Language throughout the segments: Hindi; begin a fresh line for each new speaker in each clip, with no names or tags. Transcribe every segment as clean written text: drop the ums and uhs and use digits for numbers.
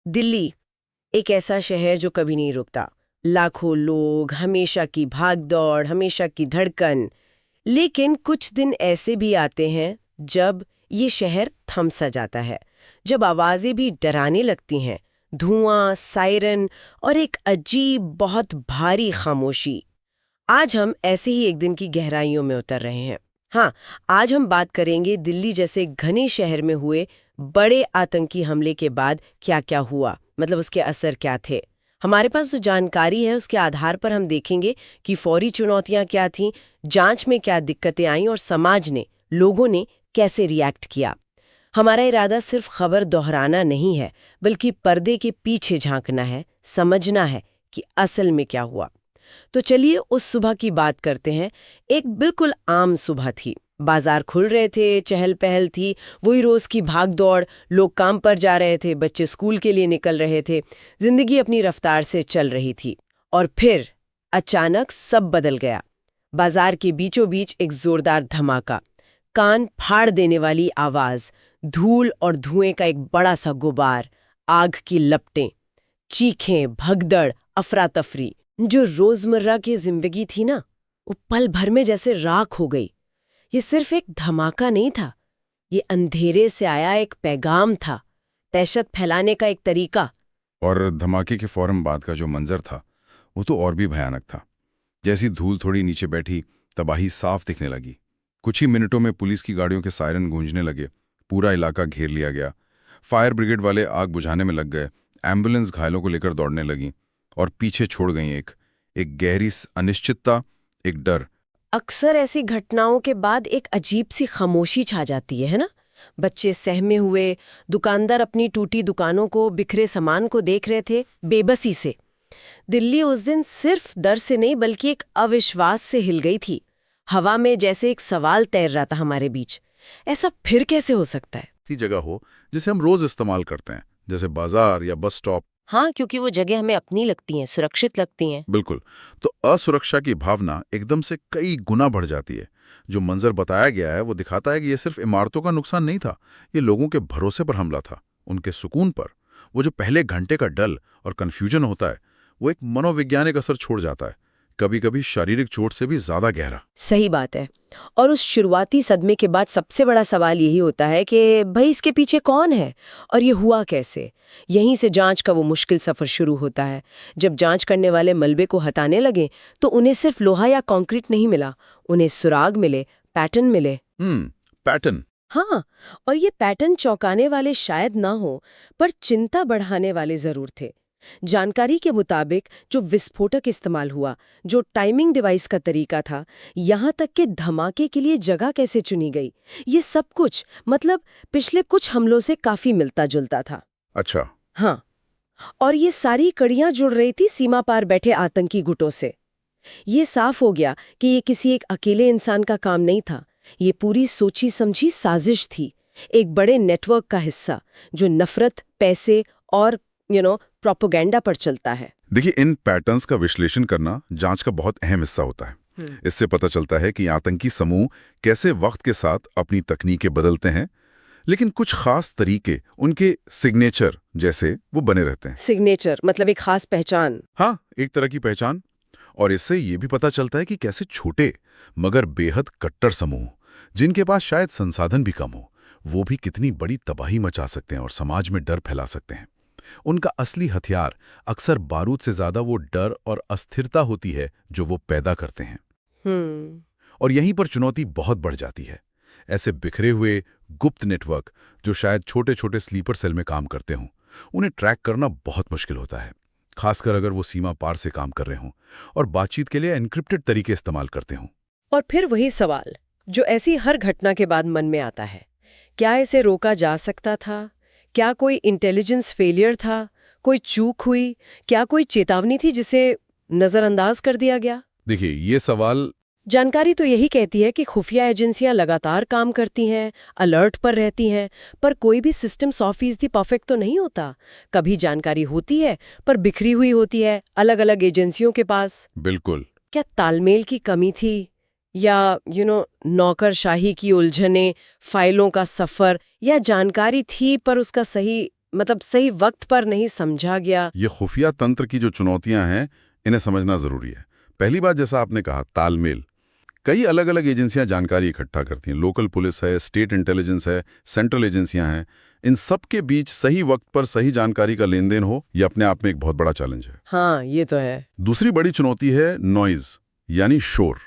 दिल्ली एक ऐसा शहर जो कभी नहीं रुकता। लाखों लोग, हमेशा की भागदौड़, हमेशा की धड़कन। लेकिन कुछ दिन ऐसे भी आते हैं जब ये शहर थम सा जाता है, जब आवाजें भी डराने लगती हैं। धुआं, सायरन और एक अजीब, बहुत भारी खामोशी। आज हम ऐसे ही एक दिन की गहराइयों में उतर रहे हैं। हाँ, आज हम बात करेंगे दिल्ली जैसे घने शहर में हुए बड़े आतंकी हमले के बाद क्या क्या हुआ, मतलब उसके असर क्या थे। हमारे पास जो जानकारी है उसके आधार पर हम देखेंगे कि फौरी चुनौतियां क्या थीं, जांच में क्या दिक्कतें आईं और समाज ने, लोगों ने कैसे रिएक्ट किया। हमारा इरादा सिर्फ खबर दोहराना नहीं है, बल्कि पर्दे के पीछे झांकना है, समझना है कि असल में क्या हुआ। तो चलिए उस सुबह की बात करते हैं। एक बिल्कुल आम सुबह थी। बाजार खुल रहे थे, चहल पहल थी, वही रोज की भाग दौड़। लोग काम पर जा रहे थे, बच्चे स्कूल के लिए निकल रहे थे। जिंदगी अपनी रफ्तार से चल रही थी। और फिर अचानक सब बदल गया। बाजार के बीचों बीच एक जोरदार धमाका, कान फाड़ देने वाली आवाज, धूल और धुएं का एक बड़ा सा गुबार, आग की लपटें, चीखें, भगदड़, अफरा तफरी। जो रोजमर्रा की जिंदगी थी ना, वो पल भर में जैसे राख हो गई। ये सिर्फ एक धमाका नहीं था, ये अंधेरे से आया एक पैगाम था, दहशत फैलाने का एक तरीका।
और धमाके के फौरन बाद का जो मंजर था वो तो और भी भयानक था। जैसी धूल थोड़ी नीचे बैठी, तबाही साफ दिखने लगी। कुछ ही मिनटों में पुलिस की गाड़ियों के सायरन गूंजने लगे। पूरा इलाका घेर लिया गया। फायर ब्रिगेड वाले आग बुझाने में लग गए। एम्बुलेंस घायलों को लेकर दौड़ने लगी और पीछे छोड़ गई एक गहरी अनिश्चितता, एक डर।
अक्सर ऐसी घटनाओं के बाद एक अजीब सी खामोशी छा जाती है ना। बच्चे सहमे हुए, दुकानदार अपनी टूटी दुकानों को, बिखरे सामान को देख रहे थे बेबसी से। दिल्ली उस दिन सिर्फ डर से नहीं बल्कि एक अविश्वास से हिल गई थी। हवा में जैसे एक सवाल तैर रहा था हमारे बीच, ऐसा फिर कैसे हो सकता है।
ऐसी जगह हो जिसे हम रोज इस्तेमाल करते हैं, जैसे बाजार या बस स्टॉप।
हाँ, क्योंकि वो जगह हमें अपनी लगती हैं, सुरक्षित लगती हैं।
बिल्कुल। तो असुरक्षा की भावना एकदम से कई गुना बढ़ जाती है। जो मंजर बताया गया है वो दिखाता है कि ये सिर्फ इमारतों का नुकसान नहीं था, ये लोगों के भरोसे पर हमला था, उनके सुकून पर। वो जो पहले घंटे का डर और कंफ्यूजन होता है, वो एक मनोवैज्ञानिक असर छोड़ जाता है, कभी कभी शारीरिक चोट से भी ज्यादा गहरा।
सही बात है। और उस शुरुआती सदमे के बाद सबसे बड़ा सवाल यही होता है कि भाई इसके पीछे कौन है और ये हुआ कैसे। यहीं से जांच का वो मुश्किल सफर शुरू होता है। जब जांच करने वाले मलबे को हटाने लगे तो उन्हें सिर्फ लोहा या कंक्रीट नहीं मिला, उन्हें सुराग मिले, पैटर्न मिले।
पैटर्न।
हाँ, और ये पैटर्न चौंकाने वाले शायद ना हो, पर चिंता बढ़ाने वाले जरूर थे। जानकारी के मुताबिक जो विस्फोटक इस्तेमाल हुआ, जो टाइमिंग डिवाइस का तरीका था, यहाँ तक कि धमाके के लिए जगह कैसे चुनी गई, ये सब कुछ मतलब पिछले कुछ हमलों से काफी मिलता जुलता था।
अच्छा।
हाँ, और ये सारी कड़ियां जुड़ रही थी सीमा पार बैठे आतंकी गुटों से। ये साफ हो गया कि ये किसी एक अकेले इंसान का काम नहीं था, ये पूरी सोची समझी साजिश थी, एक बड़े नेटवर्क का हिस्सा जो नफरत, पैसे और प्रोपेगेंडा पर चलता है।
देखिए, इन पैटर्न्स का विश्लेषण करना जांच का बहुत अहम हिस्सा होता है। इससे पता चलता है कि आतंकी समूह कैसे वक्त के साथ अपनी तकनीकें बदलते हैं, लेकिन कुछ खास तरीके, उनके सिग्नेचर जैसे, वो बने रहते हैं।
सिग्नेचर मतलब एक खास पहचान।
हाँ, एक तरह की पहचान। और इससे ये भी पता चलता है कि कैसे छोटे मगर बेहद कट्टर समूह, जिनके पास शायद संसाधन भी कम हो, वो भी कितनी बड़ी तबाही मचा सकते हैं और समाज में डर फैला सकते हैं। उनका असली हथियार अक्सर बारूद से ज्यादा वो डर और अस्थिरता होती है जो वो पैदा करते हैं। और यहीं पर चुनौती बहुत बढ़ जाती है। ऐसे बिखरे हुए गुप्त नेटवर्क जो शायद छोटे छोटे स्लीपर सेल में काम करते हों, उन्हें ट्रैक करना बहुत मुश्किल होता है, खासकर अगर वो सीमा पार से काम कर रहे हों और बातचीत के लिए एन्क्रिप्टेड तरीके इस्तेमाल करते हों।
और फिर वही सवाल जो ऐसी हर घटना के बाद मन में आता है, क्या इसे रोका जा सकता था? क्या कोई इंटेलिजेंस फेलियर था? कोई चूक हुई? क्या कोई चेतावनी थी जिसे नजरअंदाज कर दिया गया?
देखिए, ये सवाल।
जानकारी तो यही कहती है कि खुफिया एजेंसियां लगातार काम करती हैं, अलर्ट पर रहती हैं, पर कोई भी सिस्टम 100% परफेक्ट तो नहीं होता। कभी जानकारी होती है पर बिखरी हुई होती है अलग अलग एजेंसियों के पास।
बिल्कुल।
क्या तालमेल की कमी थी, या नौकरशाही की उलझने, फाइलों का सफर, या जानकारी थी पर उसका सही मतलब सही वक्त पर नहीं समझा गया।
ये खुफिया तंत्र की जो चुनौतियां हैं, इन्हें समझना जरूरी है। पहली बात, जैसा आपने कहा, तालमेल। कई अलग अलग एजेंसियां जानकारी इकट्ठा करती हैं। लोकल पुलिस है, स्टेट इंटेलिजेंस है, सेंट्रल एजेंसियां हैं। इन सब के बीच सही वक्त पर सही जानकारी का लेन देन हो, यह अपने आप में एक बहुत बड़ा चैलेंज है।
हाँ, ये तो है।
दूसरी बड़ी चुनौती है नॉइज, यानी शोर।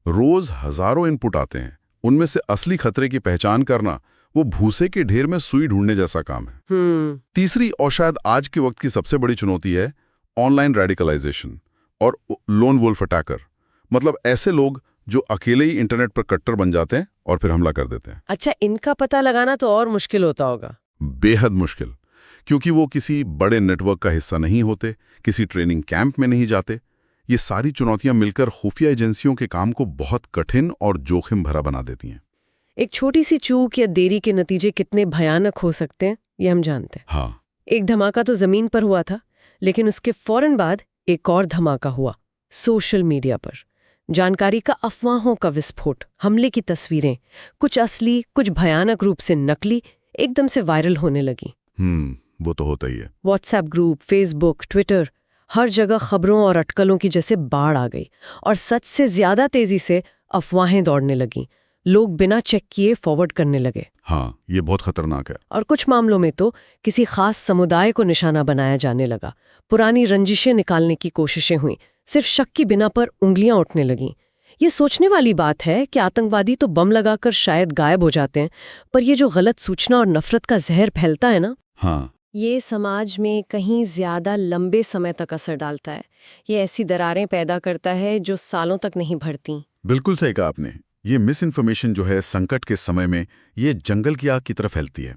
रोज हजारों इनपुट आते हैं, उनमें से असली खतरे की पहचान करना वो भूसे के ढेर में सुई ढूंढने जैसा काम है। तीसरी और शायद आज के वक्त की सबसे बड़ी चुनौती है ऑनलाइन रेडिकलाइजेशन और लोन वुल्फ अटैकर। मतलब ऐसे लोग जो अकेले ही इंटरनेट पर कट्टर बन जाते हैं और फिर हमला कर देते हैं।
अच्छा, इनका पता लगाना तो और मुश्किल होता होगा।
बेहद मुश्किल, क्योंकि वो किसी बड़े नेटवर्क का हिस्सा नहीं होते, किसी ट्रेनिंग कैंप में नहीं जाते। ये सारी चुनौतियां मिलकर खुफिया एजेंसियों के काम को बहुत कठिन और जोखिम भरा बना देती हैं।
एक छोटी सी चूक या देरी के नतीजे कितने भयानक हो सकते हैं, ये हम जानते हैं।
हाँ,
एक धमाका तो जमीन पर हुआ था, लेकिन उसके फौरन बाद एक और धमाका हुआ सोशल मीडिया पर। जानकारी का अफवाहों का विस्फोट, हमले की तस्वीरें, कुछ असली कुछ भयानक रूप से नकली, एकदम से वायरल होने लगी।
वो तो होता ही है।
व्हाट्सएप ग्रुप, फेसबुक, ट्विटर, हर जगह खबरों और अटकलों की जैसे बाढ़ आ गई और सच से ज्यादा तेजी से अफवाहें दौड़ने लगीं। लोग बिना चेक किए फॉरवर्ड करने लगे।
हाँ, ये बहुत खतरनाक है।
और कुछ मामलों में तो किसी खास समुदाय को निशाना बनाया जाने लगा। पुरानी रंजिशें निकालने की कोशिशें हुई, सिर्फ शक की बिना पर उंगलियां उठने लगीं। ये सोचने वाली बात है कि आतंकवादी तो बम लगाकर शायद गायब हो जाते हैं, पर ये जो गलत सूचना और नफरत का जहर फैलता है ना,
हाँ,
ये समाज में कहीं ज्यादा लंबे समय तक असर डालता है। ये ऐसी दरारें पैदा करता है जो सालों तक नहीं भरती।
बिल्कुल सही कहा आपने। ये मिस इन्फॉर्मेशन जो है, संकट के समय में ये जंगल की आग की तरह फैलती है।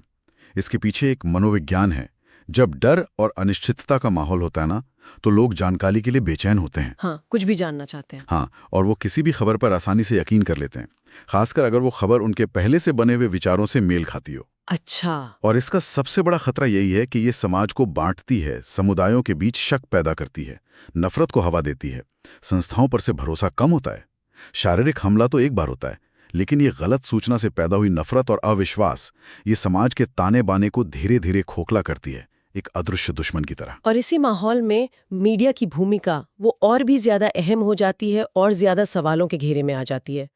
इसके पीछे एक मनोविज्ञान है। जब डर और अनिश्चितता का माहौल होता है ना, तो लोग जानकारी के लिए बेचैन होते हैं।
हाँ, कुछ भी जानना चाहते हैं।
हाँ, और वो किसी भी खबर पर आसानी से यकीन कर लेते हैं, खासकर अगर वो खबर उनके पहले से बने हुए विचारों से मेल खाती हो।
अच्छा।
और इसका सबसे बड़ा खतरा यही है कि ये समाज को बांटती है, समुदायों के बीच शक पैदा करती है, नफरत को हवा देती है, संस्थाओं पर से भरोसा कम होता है। शारीरिक हमला तो एक बार होता है, लेकिन ये गलत सूचना से पैदा हुई नफरत और अविश्वास, ये समाज के ताने बाने को धीरे धीरे खोखला करती है, एक अदृश्य दुश्मन की तरह।
और इसी माहौल में मीडिया की भूमिका वो और भी ज्यादा अहम हो जाती है और ज्यादा सवालों के घेरे में आ जाती है।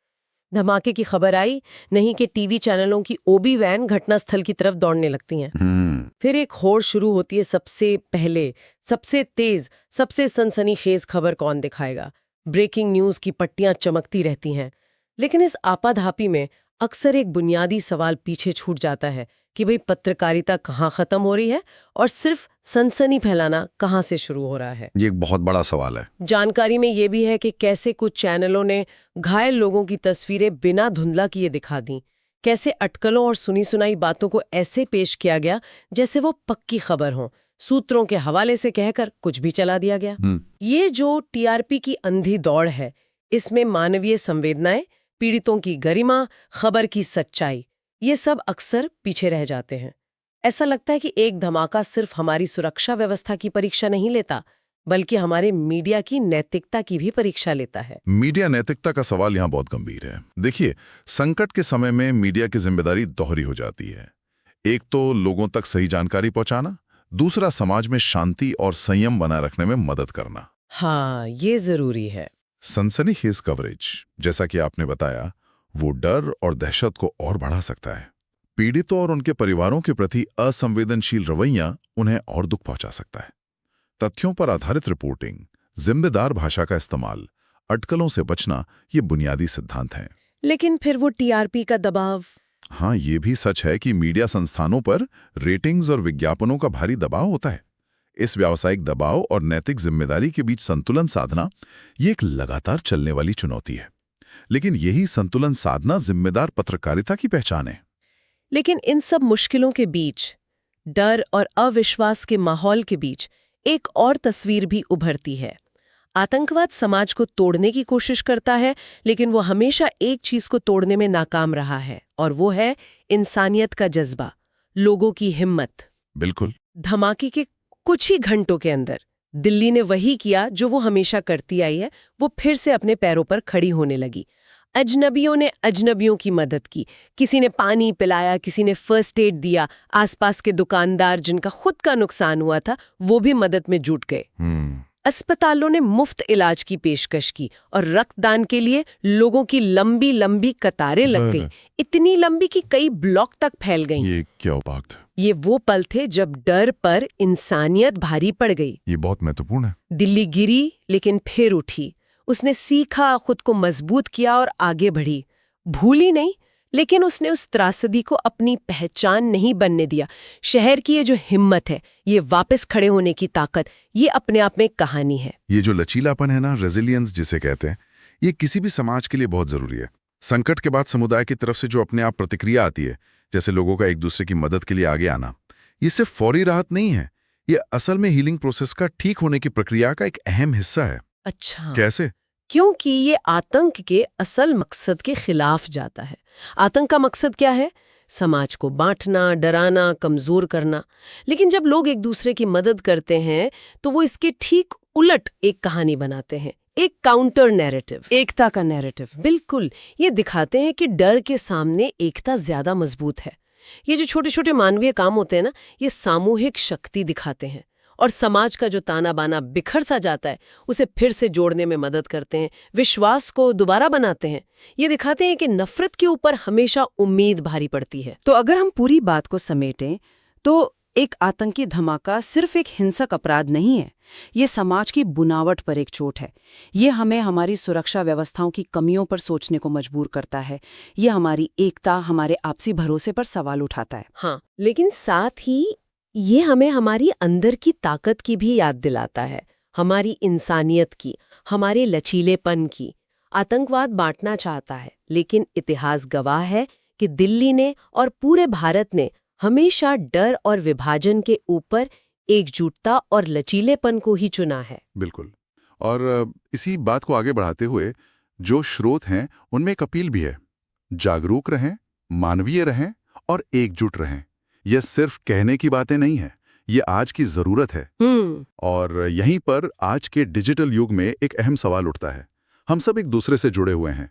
धमाके की खबर आई, नहीं कि टीवी चैनलों की ओबी वैन घटनास्थल की तरफ दौड़ने लगती हैं। फिर एक होड़ शुरू होती है, सबसे पहले, सबसे तेज, सबसे सनसनीखेज खबर कौन दिखाएगा। ब्रेकिंग न्यूज की पट्टियां चमकती रहती हैं, लेकिन इस आपाधापी में अक्सर एक बुनियादी सवाल पीछे छूट जाता है कि भाई पत्रकारिता कहाँ खत्म हो रही है और सिर्फ सनसनी फैलाना कहाँ से शुरू हो रहा है।
ये एक बहुत बड़ा सवाल है।
जानकारी में ये भी है कि कैसे कुछ चैनलों ने घायल लोगों की तस्वीरें बिना धुंधला किए दिखा दी, कैसे अटकलों और सुनी सुनाई बातों को ऐसे पेश किया गया जैसे वो पक्की खबर हो, सूत्रों के हवाले से कहकर कुछ भी चला दिया गया। ये जो टीआरपी की अंधी दौड़ है, इसमें मानवीय संवेदनाएं, पीड़ितों की गरिमा, खबर की सच्चाई, ये सब अक्सर पीछे रह जाते हैं। ऐसा लगता है कि एक धमाका सिर्फ हमारी सुरक्षा व्यवस्था की परीक्षा नहीं लेता, बल्कि हमारे मीडिया की नैतिकता की भी परीक्षा लेता है।
मीडिया नैतिकता का सवाल यहाँ बहुत गंभीर है। देखिए, संकट के समय में मीडिया की जिम्मेदारी दोहरी हो जाती है। एक तो लोगों तक सही जानकारी पहुंचाना, दूसरा समाज में शांति और संयम बनाए रखने में मदद करना।
हाँ, ये जरूरी है।
सनसनीखेज कवरेज, जैसा कि आपने बताया, वो डर और दहशत को और बढ़ा सकता है। पीड़ितों और उनके परिवारों के प्रति असंवेदनशील रवैया उन्हें और दुख पहुंचा सकता है। तथ्यों पर आधारित रिपोर्टिंग, जिम्मेदार भाषा का इस्तेमाल, अटकलों से बचना, ये बुनियादी सिद्धांत हैं।
लेकिन फिर वो टीआरपी का दबाव।
हाँ, ये भी सच है कि मीडिया संस्थानों पर रेटिंग्स और विज्ञापनों का भारी दबाव होता है। इस व्यावसायिक दबाव और नैतिक जिम्मेदारी के बीच संतुलन साधना, ये एक लगातार चलने वाली चुनौती है। लेकिन यही संतुलन साधना जिम्मेदार पत्रकारिता की पहचान है।
लेकिन इन सब मुश्किलों के बीच, डर और अविश्वास के माहौल के बीच, एक और तस्वीर भी उभरती है। आतंकवाद समाज को तोड़ने की कोशिश करता है, लेकिन वो हमेशा एक चीज को तोड़ने में नाकाम रहा है, और वो है इंसानियत का जज्बा, लोगों की हिम्मत।
बिल्कुल।
धमाके के कुछ ही घंटों के अंदर दिल्ली ने वही किया जो वो हमेशा करती आई है, वो फिर से अपने पैरों पर खड़ी होने लगी। अजनबियों ने अजनबियों की मदद की। किसी ने पानी पिलाया, किसी ने फर्स्ट एड दिया। आसपास के दुकानदार जिनका खुद का नुकसान हुआ था वो भी मदद में जुट गए। अस्पतालों ने मुफ्त इलाज की पेशकश की और रक्तदान के लिए लोगों की लंबी लंबी कतारें लग गई, इतनी लंबी कि कई ब्लॉक तक फैल गईं।
ये क्या बात था?
ये वो पल थे जब डर पर इंसानियत भारी पड़ गई।
ये बहुत महत्वपूर्ण है।
दिल्ली गिरी लेकिन फिर उठी। उसने सीखा, खुद को मजबूत किया और आगे बढ़ी। भूली नहीं, लेकिन उसने उस त्रासदी को अपनी पहचान नहीं बनने दिया। शहर की ये जो हिम्मत है, ये वापस खड़े होने की ताकत, ये अपने आप में एक कहानी है।
ये जो लचीलापन है ना, रेजिलियंस जिसे कहते हैं, ये किसी भी समाज के लिए बहुत जरूरी है। संकट के बाद समुदाय की तरफ से जो अपने आप प्रतिक्रिया आती है, जैसे लोगों का एक दूसरे की मदद के लिए आगे आना, ये सिर्फ फौरी राहत नहीं है, ये असल में हीलिंग प्रोसेस का ठीक होने की प्रक्रिया का एक अहम हिस्सा है।
अच्छा,
कैसे?
क्योंकि ये आतंक के असल मकसद के खिलाफ जाता है। आतंक का मकसद क्या है? समाज को बांटना, डराना, कमजोर करना। लेकिन जब लोग एक दूसरे की मदद करते हैं तो वो इसके ठीक उलट एक कहानी बनाते हैं, एक काउंटर नैरेटिव, एकता का नैरेटिव। बिल्कुल, ये दिखाते हैं कि डर के सामने एकता ज्यादा मजबूत है। ये जो छोटे छोटे मानवीय काम होते हैं ना, ये सामूहिक शक्ति दिखाते हैं और समाज का जो ताना बाना बिखर सा जाता है उसे फिर से जोड़ने में मदद करते हैं, विश्वास को दोबारा बनाते हैं। ये दिखाते हैं कि नफरत के ऊपर हमेशा उम्मीद भारी पड़ती है।
तो अगर हम पूरी बात को समेटें तो एक आतंकी धमाका सिर्फ एक हिंसक अपराध नहीं है, ये समाज की बुनावट पर एक चोट है। ये हमें हमारी सुरक्षा व्यवस्थाओं की कमियों पर सोचने को मजबूर करता है। ये हमारी एकता, हमारे आपसी भरोसे पर सवाल उठाता है।
हाँ, लेकिन साथ ही ये हमें हमारी अंदर की ताकत की भी याद दिलाता है, हमारी इंसानियत की, हमारे लचीलेपन की। आतंकवाद बांटना चाहता है, लेकिन इतिहास गवाह है कि दिल्ली ने और पूरे भारत ने हमेशा डर और विभाजन के ऊपर एकजुटता और लचीलेपन को ही चुना है।
बिल्कुल। और इसी बात को आगे बढ़ाते हुए जो स्रोत हैं उनमें एक अपील भी है, जागरूक रहें, मानवीय रहें और एकजुट रहें। यह सिर्फ कहने की बातें नहीं है, ये आज की जरूरत है। और यहीं पर आज के डिजिटल युग में एक अहम सवाल उठता है। हम सब एक दूसरे से जुड़े हुए हैं,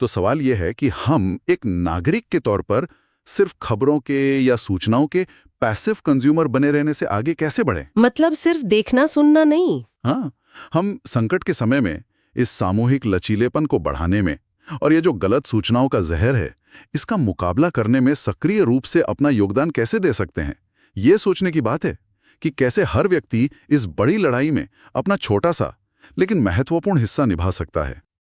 तो सवाल यह है कि हम एक नागरिक के तौर पर सिर्फ खबरों के या सूचनाओं के पैसिव कंज्यूमर बने रहने से आगे कैसे बढ़ें?
मतलब सिर्फ देखना सुनना नहीं।
हाँ, हम संकट के समय में इस सामूहिक लचीलेपन को बढ़ाने में और ये जो गलत सूचनाओं का जहर है, इसका मुकाबला करने में सक्रिय रूप से अपना योगदान कैसे दे सकते हैं। ये सोचने की बात है कि कैसे हर व्यक्ति इस बड़ी लड़ाई में अपना छोटा सा लेकिन महत्वपूर्ण हिस्सा निभा सकता है।